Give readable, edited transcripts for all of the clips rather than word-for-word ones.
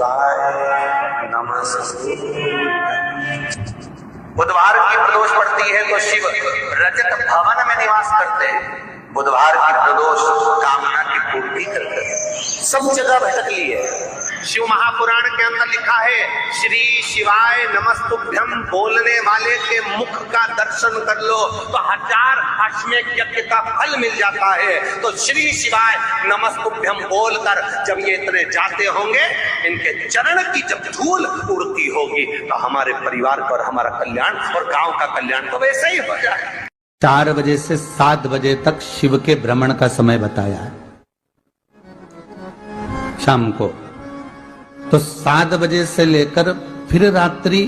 शिवाय नमस्तुभ्यं। बुधवार की प्रदोष पड़ती है तो शिव रजत भवन में निवास करते हैं। बुधवार की प्रदोष कामना की पूर्ति करते हैं। सब जगह भटक ली है। शिव महापुराण के अंदर लिखा है, श्री शिवाय नमस्तुभ्यम बोलने वाले के मुख का दर्शन कर लो तो 1000 अश्वमेध यज्ञ का फल मिल जाता है। तो श्री शिवाय नमस्तुभ्यम बोलकर जब ये इतने जाते होंगे, इनके चरण की जब धूल उड़ती होगी तो हमारे परिवार का और हमारा कल्याण और गांव का कल्याण तो वैसे ही हो जाए। 4 बजे से 7 बजे तक शिव के भ्रमण का समय बताया है शाम को। तो 7 बजे से लेकर फिर रात्रि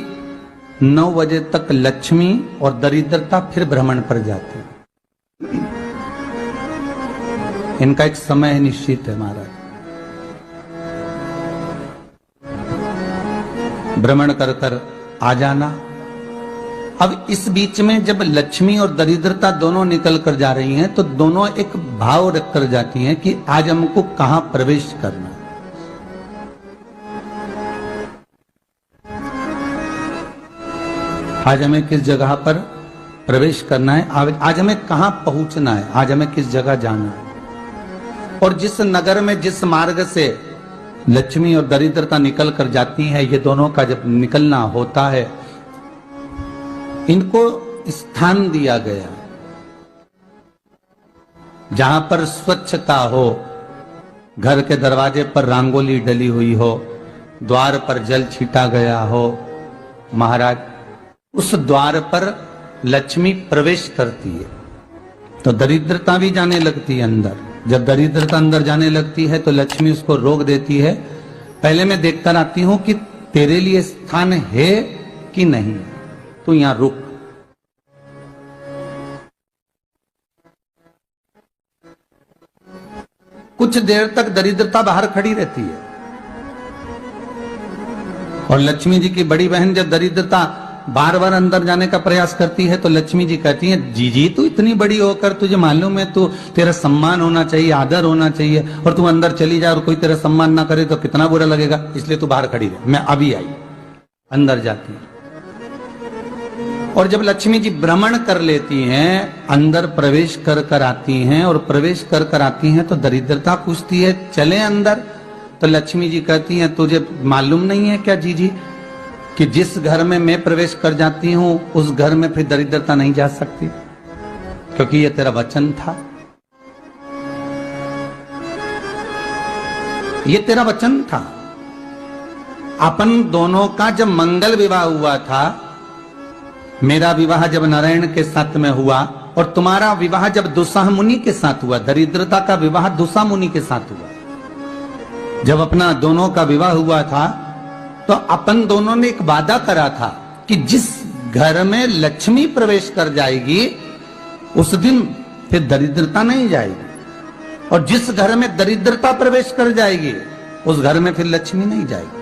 9 बजे तक लक्ष्मी और दरिद्रता फिर भ्रमण पर जाते हैं। इनका एक समय निश्चित है महाराज। भ्रमण कर कर आ जाना। अब इस बीच में जब लक्ष्मी और दरिद्रता दोनों निकल कर जा रही हैं तो दोनों एक भाव रख कर जाती हैं कि आज हमको कहां प्रवेश करना है। आज हमें किस जगह पर प्रवेश करना है, आज हमें कहां पहुंचना है, आज हमें किस जगह जाना है। और जिस नगर में जिस मार्ग से लक्ष्मी और दरिद्रता निकल कर जाती है, ये दोनों का जब निकलना होता है, इनको स्थान दिया गया जहां पर स्वच्छता हो, घर के दरवाजे पर रंगोली डली हुई हो, द्वार पर जल छीटा गया हो। महाराज, उस द्वार पर लक्ष्मी प्रवेश करती है तो दरिद्रता भी जाने लगती है अंदर। जब दरिद्रता अंदर जाने लगती है तो लक्ष्मी उसको रोक देती है। पहले मैं देखकर आती हूं कि तेरे लिए स्थान है कि नहीं, तू यहां रुक। कुछ देर तक दरिद्रता बाहर खड़ी रहती है और लक्ष्मी जी की बड़ी बहन जब दरिद्रता बार बार अंदर जाने का प्रयास करती है तो लक्ष्मी जी कहती हैं, जीजी तू इतनी बड़ी होकर तुझे मालूम है तू तेरा सम्मान होना चाहिए, आदर होना चाहिए, और तू अंदर चली जा और कोई तेरा सम्मान ना करे तो कितना बुरा लगेगा, इसलिए तू बाहर खड़ी रहे। मैं अभी आई। अंदर जाती है और जब लक्ष्मी जी भ्रमण कर लेती हैं, अंदर प्रवेश कर कर आती हैं और प्रवेश कर कर आती हैं तो दरिद्रता पूछती है चले अंदर। तो लक्ष्मी जी कहती हैं, तुझे मालूम नहीं है क्या जीजी कि जिस घर में मैं प्रवेश कर जाती हूं उस घर में फिर दरिद्रता नहीं जा सकती, क्योंकि ये तेरा वचन था, ये तेरा वचन था। अपन दोनों का जब मंगल विवाह हुआ था, मेरा विवाह जब नारायण के साथ में हुआ और तुम्हारा विवाह जब दुस्साह मुनि के साथ हुआ, दरिद्रता का विवाह दुस्साह मुनि के साथ हुआ। जब अपना दोनों का विवाह हुआ था तो अपन दोनों ने एक वादा करा था कि जिस घर में लक्ष्मी प्रवेश कर जाएगी उस दिन फिर दरिद्रता नहीं जाएगी, और जिस घर में दरिद्रता प्रवेश कर जाएगी उस घर में फिर लक्ष्मी नहीं जाएगी।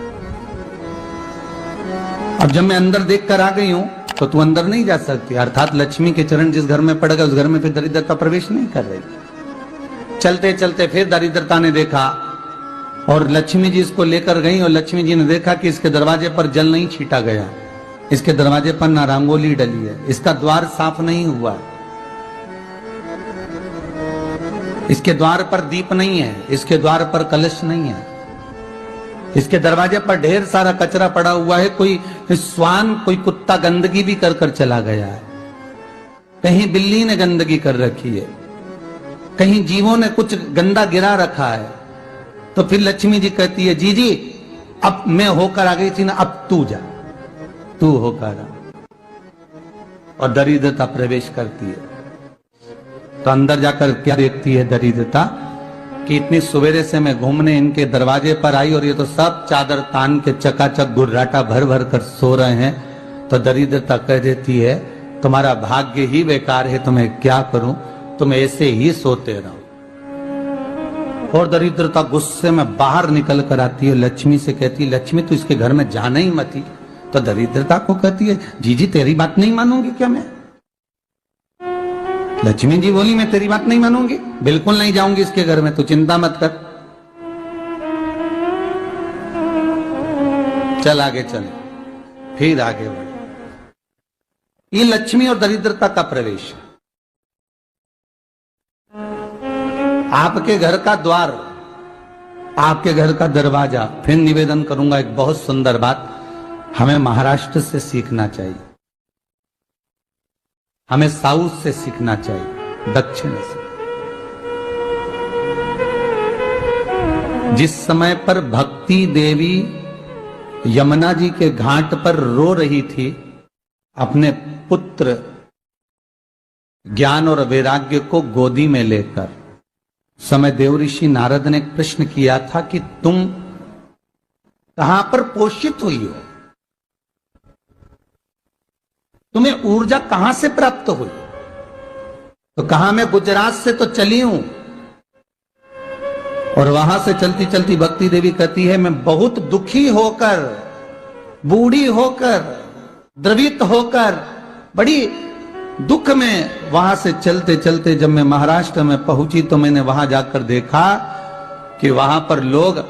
अब जब मैं अंदर देख कर आ गई हूं तो तू अंदर नहीं जा सकती, अर्थात लक्ष्मी के चरण जिस घर में पड़ गए उस घर में फिर दरिद्रता प्रवेश नहीं कर रही। चलते चलते फिर दरिद्रता ने देखा और लक्ष्मी जी इसको लेकर गई और लक्ष्मी जी ने देखा कि इसके दरवाजे पर जल नहीं छीटा गया, इसके दरवाजे पर ना रंगोली डली है, इसका द्वार साफ नहीं हुआ, इसके द्वार पर दीप नहीं है, इसके द्वार पर कलश नहीं है, इसके दरवाजे पर ढेर सारा कचरा पड़ा हुआ है, कोई श्वान कोई कुत्ता गंदगी भी कर कर चला गया है, कहीं बिल्ली ने गंदगी कर रखी है, कहीं जीवों ने कुछ गंदा गिरा रखा है। तो फिर लक्ष्मी जी कहती है, जी जी अब मैं होकर आ गई थी ना, अब तू जा, तू होकर आ। और दरिद्रता प्रवेश करती है तो अंदर जाकर क्या देखती है दरिद्रता कि इतनी सवेरे से मैं घूमने इनके दरवाजे पर आई और ये तो सब चादर तान के चकाचक गुर्राटा भर भर कर सो रहे हैं। तो दरिद्रता कह देती है, तुम्हारा भाग्य ही बेकार है, तुम्हें क्या करूं, तुम ऐसे ही सोते रहो। और दरिद्रता गुस्से में बाहर निकल कर आती है, लक्ष्मी से कहती है, लक्ष्मी तू इसके घर में जाना ही मत। तो दरिद्रता को कहती है, जीजी तेरी बात नहीं मानूंगी क्या मैं? लक्ष्मी जी बोली, मैं तेरी बात नहीं मानूंगी, बिल्कुल नहीं जाऊंगी इसके घर में, तू चिंता मत कर। चल आगे चले, फिर आगे बढ़े। ये लक्ष्मी और दरिद्रता का प्रवेश है। आपके घर का द्वार, आपके घर का दरवाजा। फिर निवेदन करूंगा एक बहुत सुंदर बात, हमें महाराष्ट्र से सीखना चाहिए, हमें साउथ से सीखना चाहिए, दक्षिण से। जिस समय पर भक्ति देवी यमुना जी के घाट पर रो रही थी अपने पुत्र ज्ञान और वैराग्य को गोदी में लेकर, समय देव ऋषि नारद ने एक प्रश्न किया था कि तुम कहां पर पोषित हुई हो, तुम्हें ऊर्जा कहां से प्राप्त हुई? तो कहा मैं गुजरात से तो चली हूं। और वहां से चलती चलती भक्ति देवी कहती है मैं बहुत दुखी होकर, बूढ़ी होकर, द्रवित होकर, बड़ी दुख में वहां से चलते चलते जब मैं महाराष्ट्र में पहुंची तो मैंने वहां जाकर देखा कि वहां पर लोग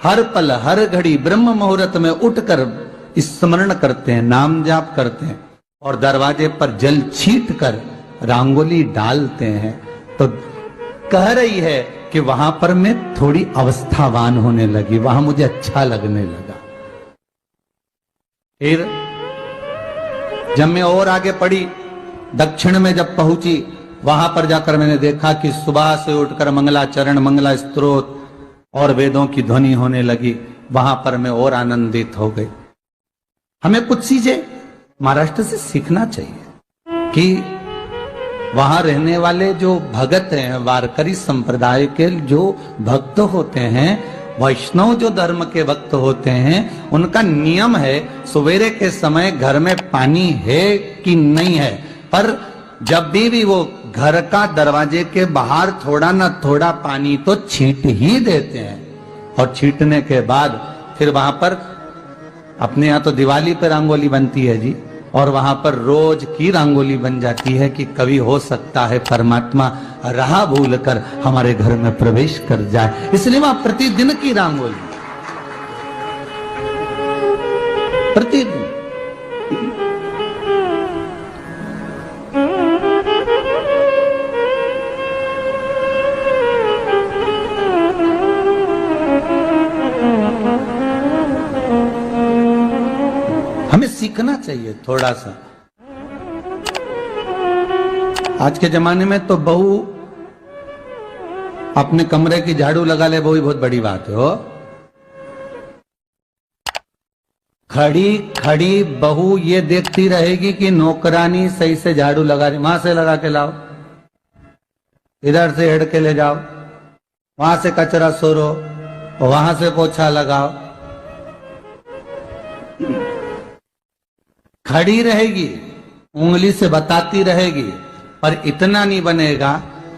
हर पल हर घड़ी ब्रह्म मुहूर्त में उठकर स्मरण करते हैं, नाम जाप करते हैं और दरवाजे पर जल छीट कर रंगोली डालते हैं। तो कह रही है कि वहां पर मैं थोड़ी अवस्थावान होने लगी, वहां मुझे अच्छा लगने लगा। फिर जब मैं और आगे पढ़ी, दक्षिण में जब पहुंची, वहां पर जाकर मैंने देखा कि सुबह से उठकर मंगलाचरण, मंगला स्तोत्र और वेदों की ध्वनि होने लगी। वहां पर मैं और आनंदित हो गई। हमें कुछ चीजें महाराष्ट्र से सीखना चाहिए कि वहां रहने वाले जो भगत हैं, वारकरी संप्रदाय के जो भक्त होते हैं, वैष्णव जो धर्म के भक्त होते हैं, उनका नियम है सवेरे के समय घर में पानी है कि नहीं है, पर जब भी वो घर का दरवाजे के बाहर थोड़ा ना थोड़ा पानी तो छींट ही देते हैं। और छींटने के बाद फिर वहां पर अपने यहाँ तो दिवाली पर रंगोली बनती है जी, और वहां पर रोज की रंगोली बन जाती है कि कभी हो सकता है परमात्मा राह भूल कर हमारे घर में प्रवेश कर जाए, इसलिए वहां प्रतिदिन की रंगोली, प्रतिदिन। हमें सीखना चाहिए थोड़ा सा। आज के जमाने में तो बहू अपने कमरे की झाड़ू लगा ले, वो ही बहुत बड़ी बात है। हो खड़ी खड़ी बहू ये देखती रहेगी कि नौकरानी सही से झाड़ू लगा रही, वहां से लगा के लाओ, इधर से हेड के ले जाओ, वहां से कचरा सोरो, वहां से पोछा लगाओ। खड़ी रहेगी, उंगली से बताती रहेगी, पर इतना नहीं बनेगा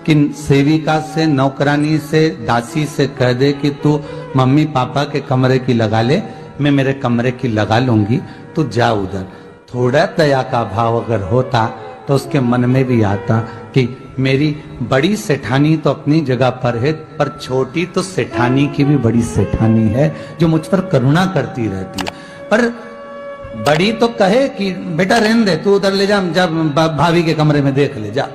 कि सेविका से, नौकरानी से, दासी से कह दे कि तू मम्मी पापा के कमरे की लगा ले, मैं मेरे कमरे की लगा लूंगी, तू जा उधर। थोड़ा दया का भाव अगर होता तो उसके मन में भी आता कि मेरी बड़ी सेठानी तो अपनी जगह पर है, पर छोटी तो सेठानी की भी बड़ी सेठानी है जो मुझ पर करुणा करती रहती है। पर बड़ी तो कहे कि बेटा रहने दे, तू उधर ले जा, जब भाभी के कमरे में देख ले जा,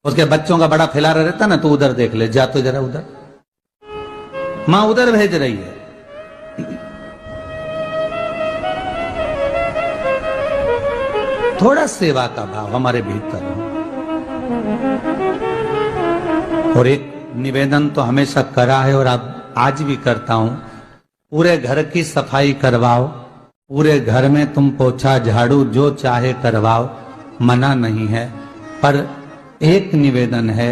उसके बच्चों का बड़ा फैलारा रहता ना, तू उधर देख ले जा, तो जरा उधर, मां उधर भेज रही है। थोड़ा सेवा का भाव हमारे भीतर हो। और एक निवेदन तो हमेशा करा है और अब आज भी करता हूं, पूरे घर की सफाई करवाओ, पूरे घर में तुम पोछा झाड़ू जो चाहे करवाओ, मना नहीं है। पर एक निवेदन है,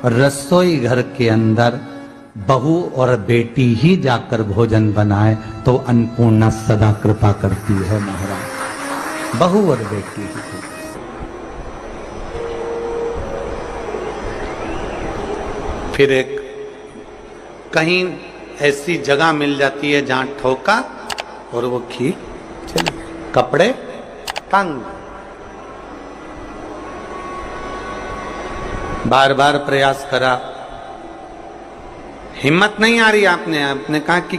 रसोई घर के अंदर बहू और बेटी ही जाकर भोजन बनाए तो अन्नपूर्णा सदा कृपा करती है महाराज, बहू और बेटी ही। फिर एक कहीं ऐसी जगह मिल जाती है जहां ठोका और वो खींच चली, कपड़े तंग, बार बार प्रयास करा, हिम्मत नहीं आ रही, आपने कहा कि